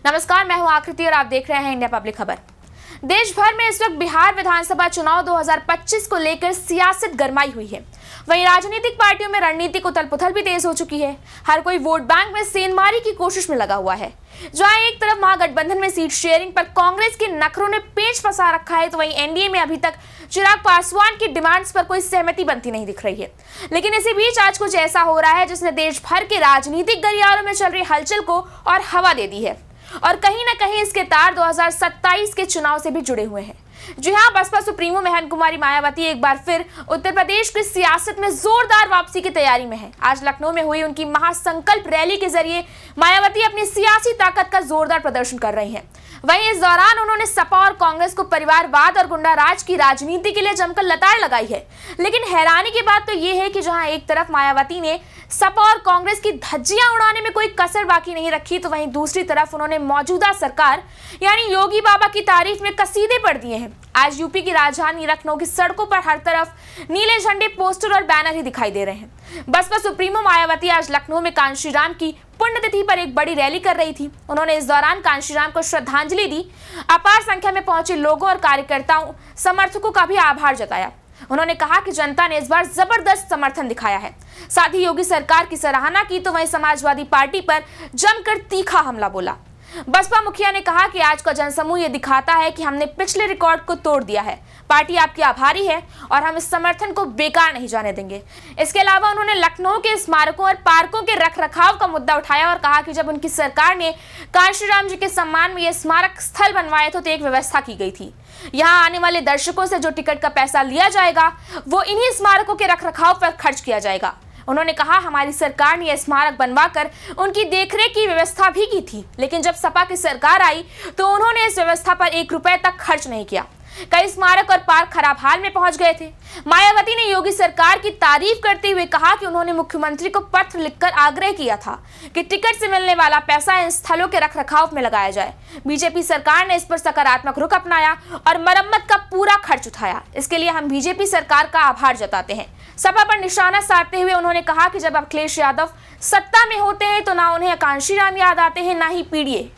नमस्कार, मैं हूं आकृति और आप देख रहे हैं इंडिया पब्लिक खबर। देश भर में इस वक्त बिहार विधानसभा चुनाव 2025 को लेकर सियासत गरमाई हुई है। वहीं राजनीतिक पार्टियों में रणनीतिक उथल-पुथल भी तेज हो चुकी है। हर कोई वोट बैंक में सेंधमारी की कोशिश में लगा हुआ है। जहां एक तरफ महागठबंधन में सीट शेयरिंग पर कांग्रेस के नखरों ने पेच फंसा रखा है, तो वहीं एनडीए में अभी तक चिराग पासवान की डिमांड्स पर कोई सहमति बनती नहीं दिख रही है। लेकिन इसी बीच आज कुछ ऐसा हो रहा है जिसने देश भर के राजनीतिक गलियारों में चल रही हलचल को और हवा दे दी है और कहीं ना कहीं इसके तार 2027 के चुनाव से भी जुड़े हुए हैं। जी हां, बसपा सुप्रीमो बहन कुमारी मायावती एक बार फिर उत्तर प्रदेश की सियासत में जोरदार वापसी की तैयारी में है। आज लखनऊ में हुई उनकी महासंकल्प रैली के जरिए मायावती अपनी सियासी ताकत का जोरदार प्रदर्शन कर रही हैं। वहीं इस दौरान उन्होंने सपा और कांग्रेस को परिवारवाद और गुंडाराज की राजनीति के लिए जमकर लताड़ लगाई है। लेकिन हैरानी की बात तो यह है कि जहां एक तरफ मायावती ने सपा और कांग्रेस की धज्जियां उड़ाने में कोई कसर बाकी नहीं रखी, तो वहीं दूसरी तरफ उन्होंने मौजूदा सरकार यानी योगी बाबा की तारीफ में कसीदे पढ़ दिए हैं। आज यूपी की राजधानी लखनऊ की सड़कों पर हर तरफ नीले झंडे, पोस्टर और बैनर ही दिखाई दे रहे हैं। बसपा सुप्रीमो मायावती आज लखनऊ में कांशीराम की पुण्यतिथि पर एक बड़ी रैली कर रही थी। उन्होंने इस दौरान कांशीराम को श्रद्धांजलि दी। अपार संख्या में पहुंचे लोगों और कार्यकर्ताओं, समर्थकों का भी आभार जताया। उन्होंने कहा कि जनता ने इस बार जबरदस्त समर्थन दिखाया है। साथ ही योगी सरकार की सराहना की, तो वहीं समाजवादी पार्टी पर जमकर तीखा हमला बोला। बसपा मुखिया ने कहा कि आज का जनसमूह ये दिखाता है कि हमने पिछले रिकॉर्ड को तोड़ दिया है। पार्टी आपकी आभारी है और हम इस समर्थन को बेकार नहीं जाने देंगे। इसके अलावा उन्होंने लखनऊ के स्मारकों और पार्कों के रखरखाव का मुद्दा उठाया और कहा कि जब उनकी सरकार ने कांशीराम जी के सम्मान में ये स्मारक स्थल बनवाए थे तो एक व्यवस्था की गई थी। यहाँ आने वाले दर्शकों से जो टिकट का पैसा लिया जाएगा वो इन्हीं स्मारकों के रखरखाव पर खर्च किया जाएगा। उन्होंने कहा हमारी सरकार ने यह स्मारक बनवाकर उनकी देखरेख की व्यवस्था भी की थी, लेकिन जब सपा की सरकार आई तो उन्होंने इस व्यवस्था पर 1 रुपए तक खर्च नहीं किया। कई स्मारक और पार्क खराब हाल में पहुंच गए थे। मायावती ने योगी सरकार की तारीफ करते हुए कहा कि उन्होंने मुख्यमंत्री को पत्र लिखकर आग्रह किया था कि टिकट से मिलने वाला पैसा इन स्थलों के रखरखाव में लगाया जाए। बीजेपी सरकार ने इस पर सकारात्मक रुख अपनाया और मरम्मत का पूरा खर्च उठाया। इसके लिए हम बीजेपी सरकार का आभार जताते हैं। सपा पर निशाना साधते हुए उन्होंने कहा कि जब अखिलेश यादव सत्ता में होते हैं तो ना उन्हें कांशीराम याद आते हैं, ना ही पीडीए।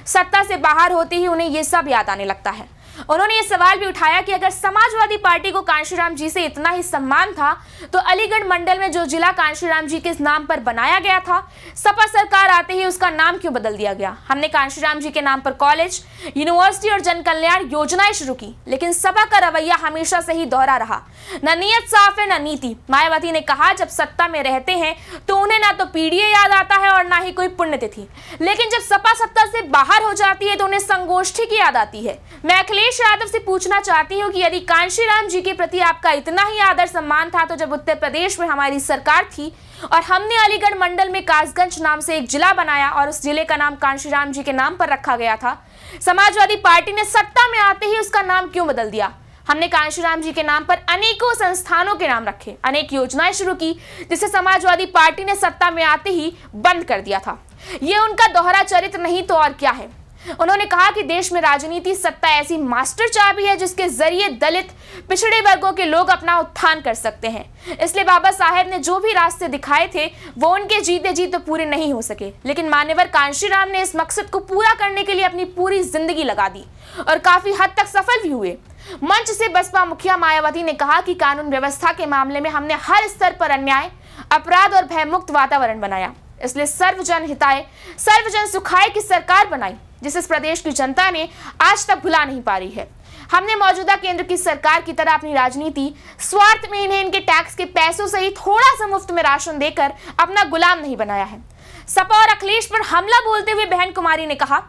सत्ता से बाहर होते ही उन्हें ये सब याद आने लगता है। उन्होंने ये सवाल भी उठाया कि अगर समाजवादी पार्टी को कांशीराम जी से इतना ही सम्मान था तो अलीगढ़ मंडल में जो जिला कांशीराम जी के नाम पर बनाया गया था, सपा सरकार आते ही उसका नाम क्यों बदल दिया गया? हमने कांशीराम जी के नाम पर कॉलेज, यूनिवर्सिटी और जन कल्याण योजनाएं शुरू की, लेकिन सपा का रवैया हमेशा से ही दोहरा रहा। न नीयत साफ है न नीति। मायावती ने कहा जब सत्ता में रहते हैं तो उन्हें ना तो पीडीए याद आता है और ना ही कोई पुण्यतिथि, लेकिन जब सपा सत्ता से बाहर हो जाती है तो उन्हें संगोष्ठी की याद आती है। मैं अखिलेश यादव से पूछना चाहती हूँ कि यदि कांशीराम जी के प्रति आपका इतना ही आदर सम्मान था तो जब उत्तर प्रदेश में हमारी सरकार थी और हमने अलीगढ़ मंडल में कासगंज नाम से एक जिला बनाया और उस जिले का नाम कांशीराम जी के नाम पर रखा गया था, समाजवादी पार्टी ने सत्ता में आते ही उसका नाम क्यों बदल दिया? हमने कांशीराम जी के नाम पर अनेकों संस्थानों के नाम रखे, अनेक योजनाएं शुरू की, जिसे समाजवादी पार्टी ने सत्ता में आते ही बंद कर दिया था। ये उनका दोहरा चरित्र नहीं तो और क्या है। उन्होंने कहा कि देश में राजनीति सत्ता ऐसी मास्टर चाबी है जिसके जरिए दलित, पिछड़े वर्गों के लोग अपना उत्थान कर सकते हैं। इसलिए बाबा साहेब ने जो भी रास्ते दिखाए थे वो उनके जीते जी तो पूरे नहीं हो सके, लेकिन मान्यवर कांशीराम ने इस मकसद को पूरा करने के लिए अपनी पूरी जिंदगी लगा दी और काफी हद तक सफल भी हुए। मंच से बसपा मुखिया मायावती ने कहा कि कानून व्यवस्था के मामले में हमने हर स्तर पर अन्याय, अपराध और भयमुक्त वातावरण बनाया। इसलिए सर्वजन हिताय, सर्वजन सुखाय की सरकार बनाई, जिसे इस प्रदेश की जनता ने आज तक भुला नहीं पा रही है। हमने मौजूदा केंद्र की सरकार की तरह अपनी राजनीति स्वार्थ में इन्हें इनके टैक्स के पैसों से ही थोड़ा सा मुफ्त में राशन देकर अपना गुलाम नहीं बनाया है। सपा और अखिलेश पर हमला बोलते हुए बहन कुमारी ने कहा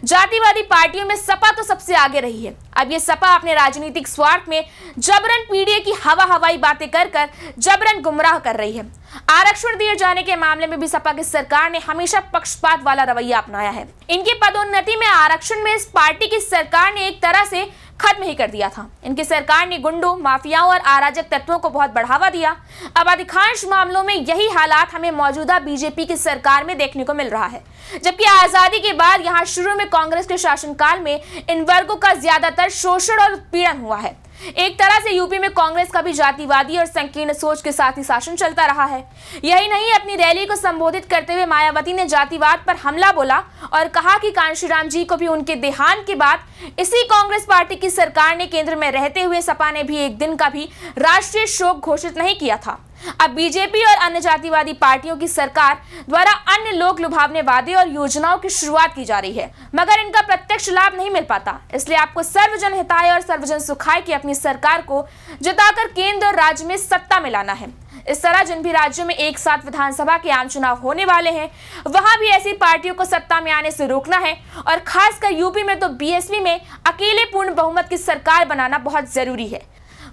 जातिवादी पार्टियों में सपा तो सबसे आगे रही है। अब ये सपा अपने राजनीतिक स्वार्थ में जबरन पीडीए की हवाई बातें कर जबरन गुमराह कर रही है। आरक्षण दिए जाने के मामले में भी सपा की सरकार ने हमेशा पक्षपात वाला रवैया अपनाया है। इनकी पदोन्नति में आरक्षण में इस पार्टी की सरकार ने एक तरह से खत्म ही कर दिया था। इनकी सरकार ने गुंडों, माफियाओं और अराजक तत्वों को बहुत बढ़ावा दिया। अब अधिकांश मामलों में यही हालात हमें मौजूदा बीजेपी की सरकार में देखने को मिल रहा है। जबकि आजादी के बाद यहाँ शुरू में कांग्रेस के शासनकाल में इन वर्गों का ज्यादातर शोषण और उत्पीड़न हुआ है। एक तरह से यूपी में कांग्रेस का भी जातिवादी और संकीर्ण सोच के साथ ही शासन चलता रहा है। यही नहीं, अपनी रैली को संबोधित करते हुए मायावती ने जातिवाद पर हमला बोला और कहा कि कांशीराम जी को भी उनके देहांत के बाद इसी कांग्रेस पार्टी की सरकार ने केंद्र में रहते हुए सपा ने भी एक दिन का भी राष्ट्रीय शोक घोषित नहीं किया था। अब बीजेपी और अन्य जातिवादी पार्टियों की सरकार द्वारा अन्य लोक लुभावने वादे और योजनाओं की शुरुआत की जा रही है, मगर इनका प्रत्यक्ष लाभ नहीं मिल पाता। इसलिए आपको सर्वजन हिताय और सर्वजन सुखाय की अपनी सरकार को जिताकर केंद्र और राज्य में सत्ता में लाना है। इस तरह जिन भी राज्यों में एक साथ विधानसभा के आम चुनाव होने वाले हैं, वहां भी ऐसी पार्टियों को सत्ता में आने से रोकना है और खासकर यूपी में तो बीएसपी में अकेले पूर्ण बहुमत की सरकार बनाना बहुत जरूरी है।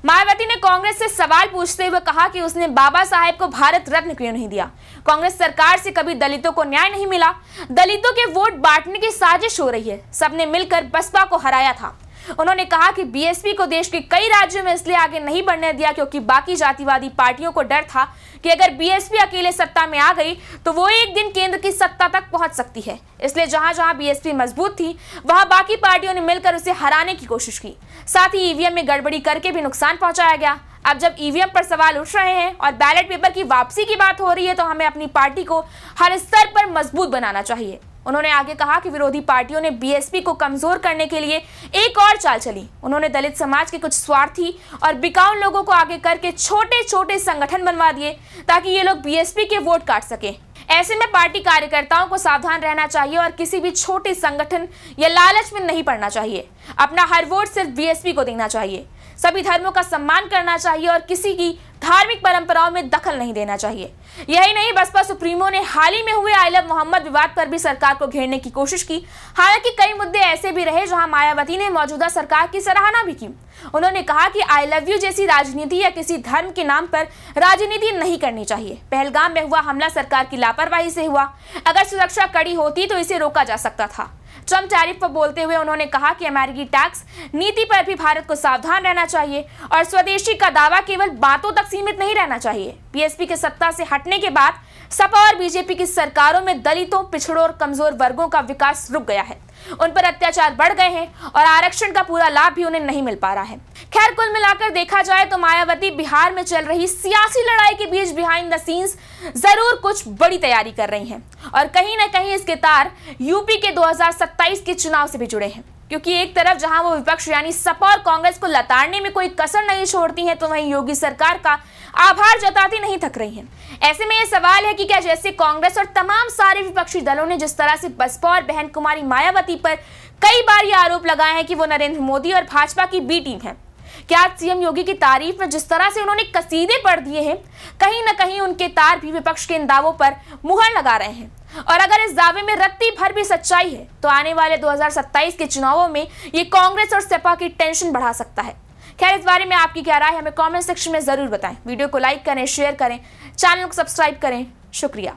मायावती ने कांग्रेस से सवाल पूछते हुए कहा कि उसने बाबा साहेब को भारत रत्न क्यों नहीं दिया। कांग्रेस सरकार से कभी दलितों को न्याय नहीं मिला, दलितों के वोट बांटने की साजिश हो रही है। सबने मिलकर बसपा को हराया था। उन्होंने कहा कि बीएसपी को देश के कई राज्यों में इसलिए आगे नहीं बढ़ने दिया क्योंकि बाकी जातिवादी पार्टियों को डर था कि अगर बीएसपी अकेले सत्ता में आ गई तो वो एक दिन केंद्र की सत्ता तक पहुंच सकती है। इसलिए जहां जहां बीएसपी मजबूत थी वहां बाकी पार्टियों ने मिलकर उसे हराने की कोशिश की। साथ ही ईवीएम में गड़बड़ी करके भी नुकसान पहुंचाया गया। अब जब ईवीएम पर सवाल उठ रहे हैं और बैलेट पेपर की वापसी की बात हो रही है तो हमें अपनी पार्टी को हर स्तर पर मजबूत बनाना चाहिए। उन्होंने आगे कहा कि विरोधी पार्टियों ने बीएसपी को कमजोर करने के लिए एक और चाल चली। उन्होंने दलित समाज के कुछ स्वार्थी और बिकाऊ लोगों को आगे करके छोटे छोटे संगठन बनवा दिए ताकि ये लोग बीएसपी के वोट काट सके। ऐसे में पार्टी कार्यकर्ताओं को सावधान रहना चाहिए और किसी भी छोटे संगठन या लालच में नहीं पड़ना चाहिए। अपना हर वोट सिर्फ बीएसपी को देना चाहिए। सभी धर्मों का सम्मान करना चाहिए और किसी की धार्मिक परंपराओं में दखल नहीं देना चाहिए। यही नहीं, बसपा सुप्रीमो ने हाल ही में हुए आई लव मोहम्मद विवाद पर भी सरकार को घेरने की कोशिश की। हालांकि कई मुद्दे ऐसे भी रहे जहां मायावती ने मौजूदा सरकार की सराहना भी की। उन्होंने कहा कि आई लव यू जैसी राजनीति या किसी धर्म के नाम पर राजनीति नहीं करनी चाहिए। पहलगाम में हुआ हमला सरकार की लापरवाही से हुआ। अगर सुरक्षा कड़ी होती तो इसे रोका जा सकता था। ट्रम्प टैरिफ पर बोलते हुए उन्होंने कहा कि अमेरिकी टैक्स नीति पर भी भारत को सावधान रहना चाहिए और स्वदेशी का दावा केवल बातों तक सीमित नहीं रहना चाहिए। बीएसपी के सत्ता से हटने के बाद सपा और बीजेपी की सरकारों में दलितों, पिछड़ों और कमजोर वर्गों का विकास रुक गया है। उन पर अत्याचार बढ़ गए हैं और आरक्षण का पूरा लाभ भी उन्हें नहीं मिल पा रहा है। खैर, कुल मिलाकर देखा जाए तो मायावती बिहार में चल रही सियासी लड़ाई के बीच बिहाइंड द सीन्स जरूर कुछ बड़ी तैयारी कर रही हैं और कहीं ना कहीं इसके तार यूपी के 2027 के चुनाव से भी जुड़े हैं। क्योंकि एक तरफ जहां वो विपक्ष यानी सपा और कांग्रेस को लताड़ने में कोई कसर नहीं छोड़ती हैं, तो वहीं योगी सरकार का आभार जताती नहीं थक रही हैं। ऐसे में ये सवाल है कि क्या जैसे कांग्रेस और तमाम सारे विपक्षी दलों ने जिस तरह से बसपा और बहन कुमारी मायावती पर कई बार ये आरोप लगाए हैं कि वो नरेंद्र मोदी और भाजपा की बी टीम है, क्या आज सीएम योगी की तारीफ में जिस तरह से उन्होंने कसीदे पढ़ दिए हैं, कहीं ना कहीं उनके तार भी विपक्ष के इन दावों पर मुहर लगा रहे हैं। और अगर इस दावे में रत्ती भर भी सच्चाई है तो आने वाले 2027 के चुनावों में ये कांग्रेस और सपा की टेंशन बढ़ा सकता है। खैर, इस बारे में आपकी क्या राय है हमें कमेंट सेक्शन में जरूर बताएं। वीडियो को लाइक करें, शेयर करें, चैनल को सब्सक्राइब करें। शुक्रिया।